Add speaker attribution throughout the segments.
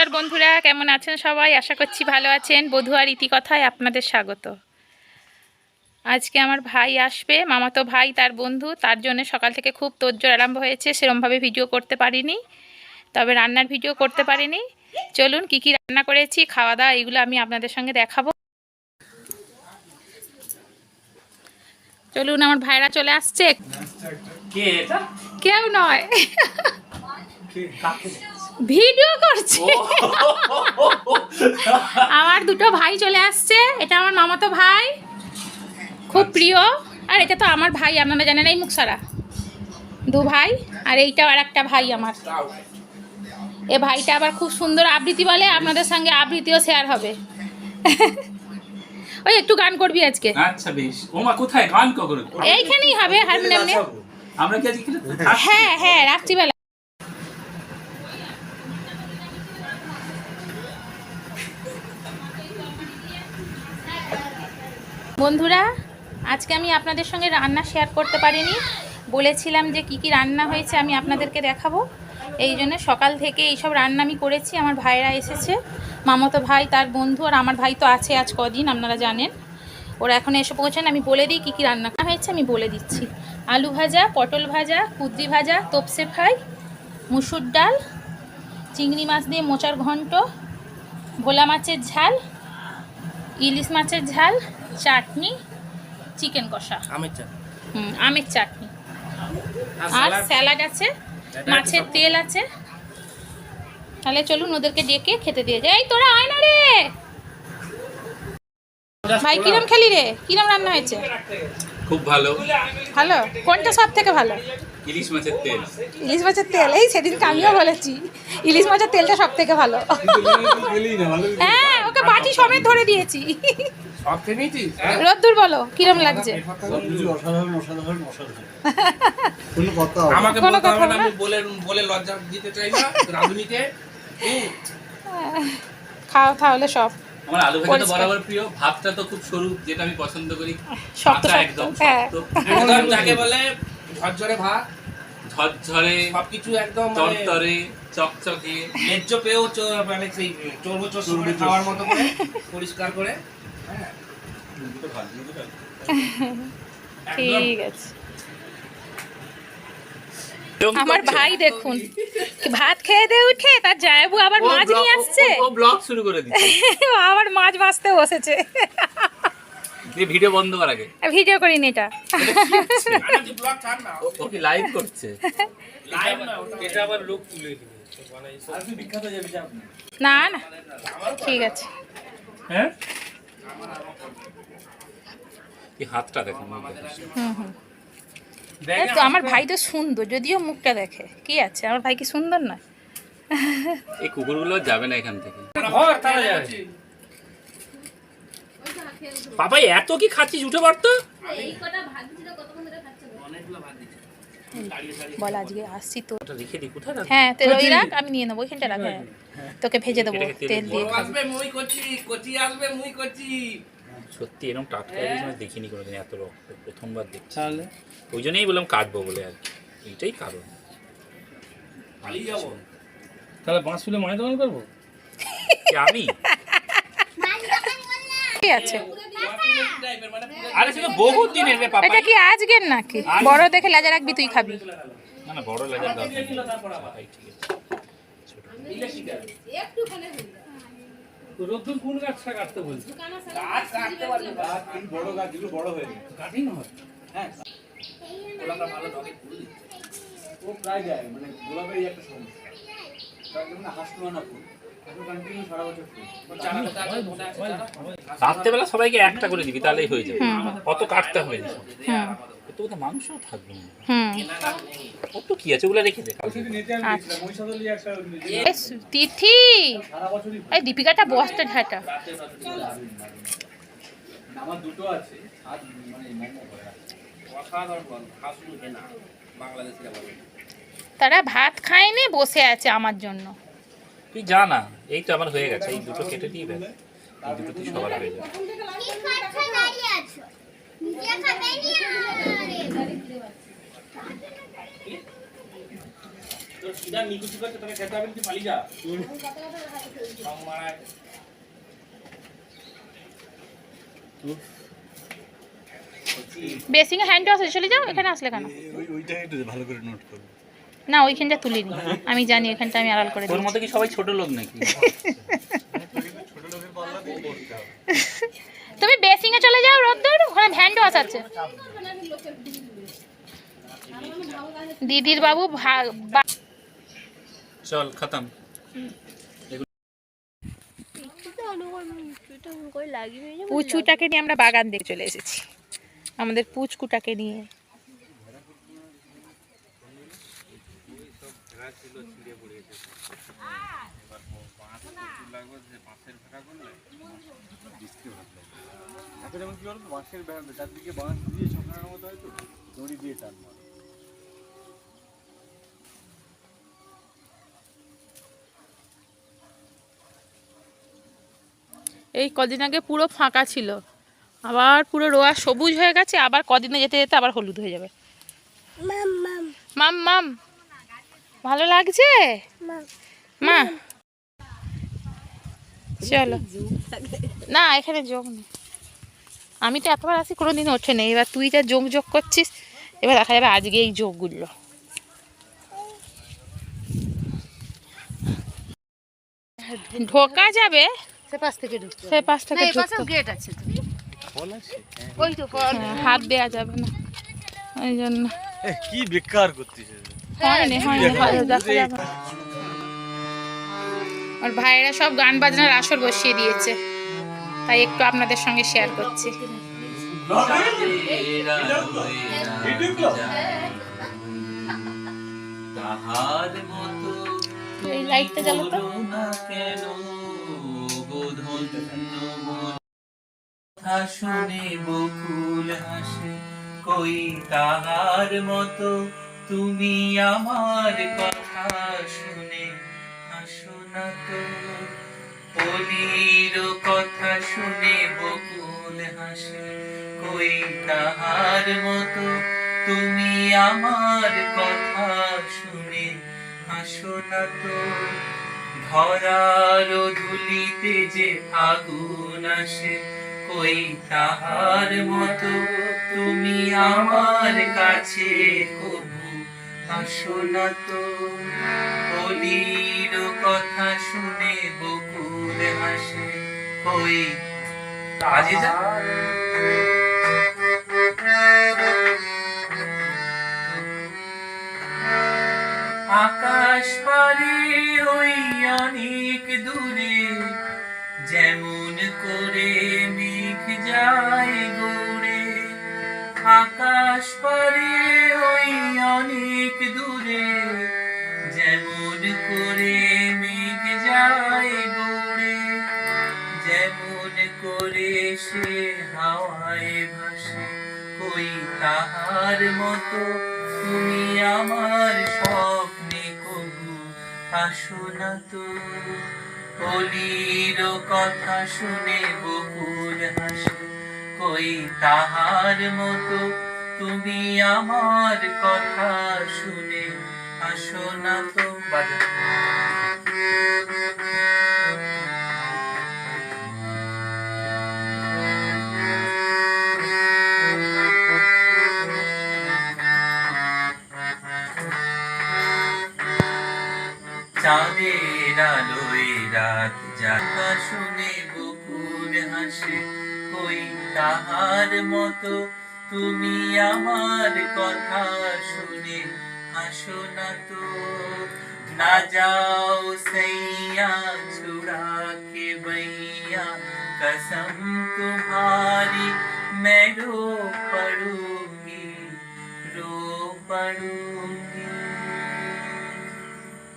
Speaker 1: নমস্কার বন্ধুরা, কেমন আছেন সবাই? আশা করছি ভালো আছেন। বধূ আর ইতিকথায় আপনাদের স্বাগত। আজকে আমার ভাই আসবে, মামাতো ভাই, তার বন্ধু, তার জন্য সকাল থেকে খুব তোড়জোড় আরম্ভ হয়েছে। সেরমভাবে ভিডিও করতে পারিনি, তবে রান্নার ভিডিও করতে পারিনি। চলুন কি কি রান্না করেছি, খাওয়া দাওয়া, এগুলো আমি আপনাদের সঙ্গে দেখাবো। চলুন, আমার ভাইরা চলে আসছে। কেউ নয়, ভিডিও করছি। আমার দুটো ভাই চলে আসছে। এটা আমার মামাতো ভাই, খুব প্রিয়। আর এটা তো আমার ভাই, আপনারা জানেন, এই মুখসারা দু ভাই। আর এইটাও আর একটা ভাই আমার। এ ভাইটা আবার খুব সুন্দর আবৃত্তি বলে, আপনাদের সঙ্গে আবৃত্তিও শেয়ার হবে। ওই একটু গান করবি আজকে?
Speaker 2: আচ্ছা বেশ। ওমা কোথায় গান করে?
Speaker 1: এইখানেই হবে, হারমোনিয়াম নিয়ে।
Speaker 2: আমরা কি আজকে
Speaker 1: হ্যাঁ হ্যাঁ, রাত্রিবেলা। বন্ধুরা, আজকে আমি আপনাদের সঙ্গে রান্না শেয়ার করতে পারিনি। বলেছিলাম যে কি কি রান্না হয়েছে আমি আপনাদেরকে দেখাবো। এই জন্য সকাল থেকে এইসব রান্না আমি করেছি। আমার ভাইরা এসেছে, মামাতো ভাই, তার বন্ধু, আর আমার ভাই তো আছে আজ কদিন, আপনারা জানেন। ওরা এখন এসে পৌঁছান। আমি বলে দিই কী কী রান্না হয়েছে, আমি বলে দিচ্ছি। আলু ভাজা, পটল ভাজা, কুদ্রি ভাজা, তোপসে ফ্রাই, মুসুর ডাল, চিংড়ি মাছ দিয়ে মোচার ঘন্ট, ভোলা মাছের ঝাল, ইলিশ মাছের ঝাল, চাটনি, চিকেন কষা, আমের চাটনি, আর স্যালাড আছে, মাছের তেল আছে। তাহলে চলুন ওদেরকে ডেকে খেতে দিয়ে যাই। তোরা আয় না রে ভাই। কিরম খেলি রে? কিরম রান্না হয়েছে?
Speaker 2: খুব ভালো।
Speaker 1: ভালো? কোনটা সব থেকে ভালো?
Speaker 2: ইলিশ মাছের তেল।
Speaker 1: ইলিশ মাছের তেল? এই সেদিনকে আমিও বলেছি ইলিশ মাছের তেলটা সব থেকে ভালো। হ্যাঁ, ওকে বাটি সমেত ধরে দিয়েছি। রোদ্দুর বলো কিরম লাগছে?
Speaker 2: আমাকে বলতে হবে না, আমি বলে লজ্জা দিতে চাই না রাধুনিকে।
Speaker 1: খাও তাহলে সব।
Speaker 2: আমার আলু ভাজা তো বরাবর প্রিয়। ভাতটা তো খুব সরু, যেটা আমি পছন্দ করি।
Speaker 1: শক্ত
Speaker 2: একদম
Speaker 1: শক্ত,
Speaker 2: একদম যাকে বলে ঝরঝরে ভাত, ঝরঝরে সবকিছু একদম তরতরে চকচকে, ন্যায্য পেয়েও মানে সেই চর্বো চর্বি খাওয়ার মতো করে পরিষ্কার করে। হ্যাঁ,
Speaker 1: ঠিক আছে। আমার ভাই দেখুন, ভাত খেয়ে দিয়ে উঠে তার জায়বু আবার মাছ নিয়ে আসছে।
Speaker 2: ও ব্লগ শুরু করে দিচ্ছে।
Speaker 1: আবার মাছ ভাজতে বসেছে।
Speaker 2: এই ভিডিও বন্ধ কর আগে।
Speaker 1: ভিডিও করিনি এটা।
Speaker 2: আরে ব্লগ ছাড় না, ও কি লাইভ করছে? লাইভ না, এটা আবার লোক তুলে দিবে। আর তুই বিখ্যাত হয়ে যাবি আপনি।
Speaker 1: না না, ঠিক আছে।
Speaker 2: হ্যাঁ, এই হাতটা দেখুন।
Speaker 1: তো আমার ভাই তো সুন্দর, যদিও মুখটা দেখে কি আছে। আমার ভাই কি সুন্দর না?
Speaker 2: এই কুকুরগুলো যাবে না এখান থেকে। বাবা এত কি খাচ্ছিস? উঠে পড় তো।
Speaker 1: বল আজকে আসছি তো।
Speaker 2: রেখে দি, কোথায় রাখ?
Speaker 1: হ্যাঁ, তেল ওই রাখ, আমি নিয়ে নেবো। ওইখানটা রাখ। হ্যাঁ, তোকে ভেজে দেবো তেল দিয়ে।
Speaker 2: আসবে মুই করছি, কচি আসবে মুই করছি। সত্যি এরকম টাটকা ইলিশ মাছ দেখিনি কোনোদিন, এত রক্ত প্রথমবার দেখছি। তাহলে ওই জন্যই বললাম কাটবো বলে আর কি, এইটাই কারণ। পালিয়ে যাবো তাহলে বাঁশফুলে মায়ের দোকান করবো আমি।
Speaker 1: ঠিক আছে।
Speaker 2: আরে সেটা বহুত দিনের রে পাপা।
Speaker 1: এটা কি আজকের নাকি? বড় দেখে লেজা রাখবি, তুই খাবি।
Speaker 2: না না, বড় লেজার দরকার নেই। ঠিক আছে, একটুখানি রোদ্দুর কোন গাছটা কাটতে বলছি? গাছ কাটতে পারবে, গাছ এই বড় গাছগুলো বড় হয়ে যায়, কাটিং হয়। হ্যাঁ, গোলাপটা ভালো ডগে ফুল দিচ্ছে। ও প্রায় যায়, মানে গোলাপেরই একটা সমস্যা। তার জন্য হাসপানা ফুল এত কন্টিনিউ সারা বছর ফুল। রাত্রেবেলা সবাইকে একটা করে দিবি, তাহলেই হয়ে যাবে। অত কাটতে হবে না। তো ওটা মাংস থাকবে না। কত কি আছে ওগুলা রেখে দে।
Speaker 1: তিথি, এই দীপিকাটা বসতে ঝাঁটা।
Speaker 2: আমার দুটো আছে, আর মানে মোমো করে অসাধারণ খাসু হেনা বাংলাদেশিরা বলে।
Speaker 1: তারা ভাত খায়নি, বসে আছে আমার জন্য।
Speaker 2: তুই জানা, এই তো আমার হয়ে গেছে। এই দুটো কেটে দিয়ে ব্যাস, এই দুটো তুই সবার হয়ে যাবে। তোর সিধা নিকুচি করতে তোকে খেতে হবে, তুই পালিয়ে যা। মারায়
Speaker 1: বেসিংয়ে হ্যান্ড ওয়াশ চলে যাও, এখানে আসলে কেন?
Speaker 3: ওইটা একটু ভালো করে নোট করো।
Speaker 1: না ওইখানটা তুলিনি, আমি জানি এখানটা আমি আড়াল করে
Speaker 2: তোর
Speaker 1: দিই।
Speaker 2: মতো কি সবাই ছোট লোক নাকি?
Speaker 3: ছোট লোকের পাল্লা দিয়ে করতে হবে।
Speaker 1: তুমি বেসিংয়ে চলে যাও রোদ্দুর, ওখানে হ্যান্ড ওয়াশ আছে। দিদির বাবু
Speaker 2: চল খতম।
Speaker 1: পুচুটাকে নিয়ে আমরা বাগান দেখে চলে এসেছি, আমাদের পুচকুটাকে নিয়ে।
Speaker 3: যেমন কি বলতো বাঁশের বেড়া, চারদিকে বাঁশ দিয়ে ছোকরানোর মতো হয় তো, দড়ি দিয়ে টান মারো।
Speaker 1: এই কদিন আগে পুরো ফাঁকা ছিল, আবার পুরো রোয়া সবুজ হয়ে গেছে, আবার কদিনে যেতে যেতে আবার হলুদ হয়ে যাবে। মাম মাম ভালো লাগছে মা? চলো না, এখানে যোগ নেই। আমি তো এতবার আসি কোনোদিন ওঠে নেই, এবার তুই যা যোগ যোগ করছিস, এবার দেখা যাবে আজকে এই যোগগুলো। ঢোকা যাবে
Speaker 4: সে পাশ থেকে ঢুকতে
Speaker 1: সে পাশ থেকে
Speaker 4: এই পাশেও
Speaker 1: ঢুকতে-
Speaker 4: গেট আছে তো।
Speaker 3: ফল আছে?
Speaker 4: ওই তো ফল।
Speaker 1: হ্যাঁ, হাত দেওয়া যাবে না ওই জন্য।
Speaker 3: কি বেকার করতেছে।
Speaker 1: হয়নি হয়নি হয়নি, দেখা যাবে না। আর ভাইয়েরা সব গান বাজনার আসর বসিয়ে দিয়েছে, তাই একটু আপনাদের সঙ্গে শেয়ার করছি।
Speaker 2: তাহার মতো
Speaker 1: এই লাইটটা জ্বালো তো।
Speaker 2: কেন কথা শুনে বকুল হাসে, কই তাহার মতো তুমি আমার কথা শুনে হাসো না তো। কলির কথা শুনে বকুল হাসে, কই তাহার মতো তুমি আমার কথা শুনে হাসো না তো। ধরার ধুলিতে যে আগুন আসে, কই তাহার মতো তুমি আমার কাছে কবু আসো না তো। কলির কথা শুনে বকুল হাসে, কই কাজে যা। আকাশ পারে ওই অনেক দূরে, যেমন করে মেঘ যায় গড়ে। আকাশ পারে ওই অনেক দূরে, যেমন করে মেঘ যায় গড়ে। যেমন করে সে হাওয়ায় ভাসে, কই তাহার মতো তুমি আমার স্বপ্নে কবু আসো না তো। কলির কথা শুনে বকুল হাসে, কই তাহার মতো তুমি আমার কথা শুনে আসো না তো। বাজা চাঁদের আলোয় রাত জাগা শুনে বকুল হাসে, কই তাহার মতো তুমি আমার কথা শুনে হাসো না তো। না যাও সैया छुड़ा के भैया, कसम तुम्हारी मैं रो पड़ूंगी, रो पड़ूंगी।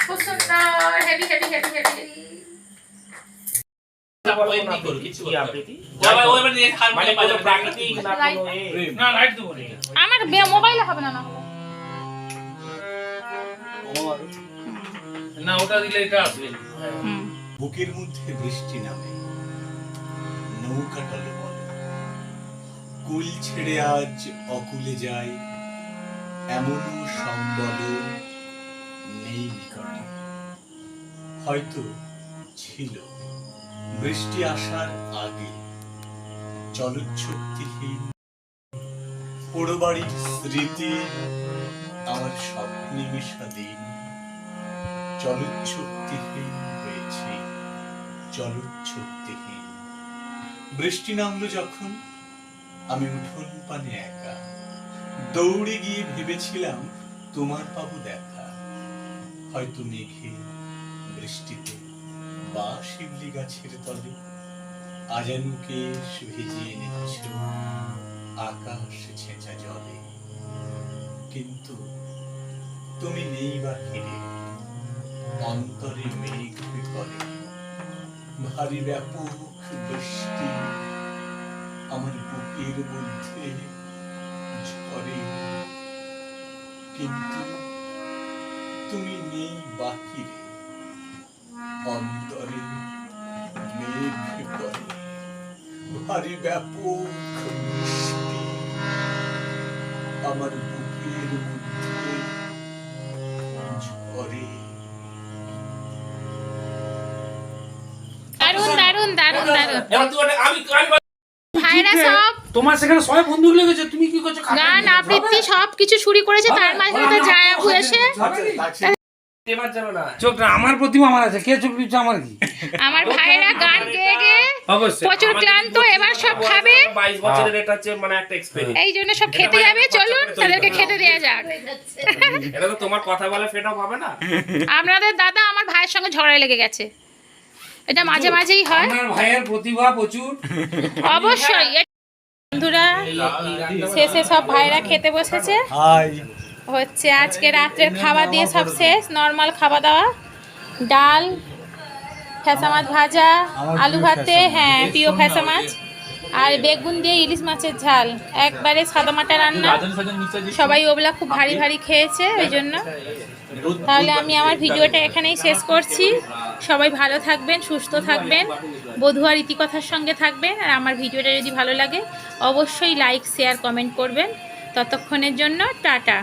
Speaker 1: খুব সুন্দর, হেভি হেভি হেভি হেভি। আমার মোবাইলে হবে না না
Speaker 2: না, ওটা দিলে এটা আসবে।
Speaker 3: বুকের মধ্যে বৃষ্টি নামে, নৌকা টলে বলে, কুল ছেড়ে আজ অকুলে যায়, এমন সম্বল
Speaker 5: নেই নিকটে, হয়তো ছিল বৃষ্টি আসার আগে। চলচ্ছক্তিহীন পোড়ো বাড়ির স্মৃতি আমার স্বপ্নে মিশা দিন। চলচ্ছক্তিহীন হয়েছে, চলচ্ছক্তিহীন। বৃষ্টি নামলো যখন আমি উঠোন পানে একা, দৌড়ে গিয়ে ভেবেছিলাম তোমার পাবো দেখা। হয়তো মেঘে, বৃষ্টিতে বা শিউলি গাছের তলে আজানুকে ভিজিয়ে নিচ্ছ আকাশ ছেঁচা জলে। কিন্তু তুমি নেই বাহিরে, অন্তরে মেঘ করে ভারী ব্যাপক বৃষ্টি আমার বুকের মধ্যে ঝরে। কিন্তু তুমি নেই বাহিরে, অন্তরে মেঘ করে ভারী ব্যাপক বৃষ্টি আমার বুকের মধ্যে ঝরে।
Speaker 1: দারুণ দারুণ দারুণ দারুণ
Speaker 2: এবার তুই আমি
Speaker 1: ভাইরা সব
Speaker 2: তোমার সেখানে সবাই বন্ধুক লেগেছে, তুমি কি করছো?
Speaker 1: গান আবৃত্তি সব কিছু শুরু করেছে, তার মাঝে মাঝে জায়াবু এসে
Speaker 6: এবার যাবে না।
Speaker 2: চোখটা আমার প্রতিমা আমার আছে, কে চোখ দিচ্ছে আমার কি?
Speaker 1: আমার ভাইরা গান গেয়ে গেয়ে
Speaker 2: অবশ্যই
Speaker 1: প্রচুর ক্লান্ত, এবার সব খাবে।
Speaker 6: 22 বছরের এটা হচ্ছে মানে একটা এক্সপেরিয়েন্স।
Speaker 1: এই জন্য সব খেতে যাবে, চলুন তাদেরকে খেতে দেওয়া যাক।
Speaker 6: এটা তো তোমার কথা বলে ফেড আপ হবে না।
Speaker 1: আপনাদের দাদা আমার ভাইয়ের সঙ্গে ঝগড়া লেগে গেছে, এটা মাঝে মাঝেই হয়।
Speaker 2: আমার ভাইয়ের প্রতিভা প্রচুর।
Speaker 1: অবশ্যই বন্ধুরা, শেষে সব ভাইরা খেতে বসেছে। হচ্ছে আজকে রাত্রের খাবার দিয়ে সব শেষ, নর্মাল খাওয়া দাওয়া, ডাল, ফ্যাসা মাছ ভাজা, আলু ভাতে, হ্যাঁ প্রিয় ফ্যাসা মাছ, আর বেগুন দিয়ে ইলিশ মাছের ঝাল, একবারে সাদামাটা রান্না। সবাই ওগুলা খুব ভারী ভারী খেয়েছে, ওই জন্য। তাহলে আমি আমার ভিডিওটা এখানেই শেষ করছি। সবাই ভালো থাকবেন, সুস্থ থাকবেন, বধুয়ার ইতিকথার সঙ্গে থাকবেন। আর আমার ভিডিওটা যদি ভালো লাগে অবশ্যই লাইক, শেয়ার, কমেন্ট করবেন। ততক্ষণের জন্য টাটা।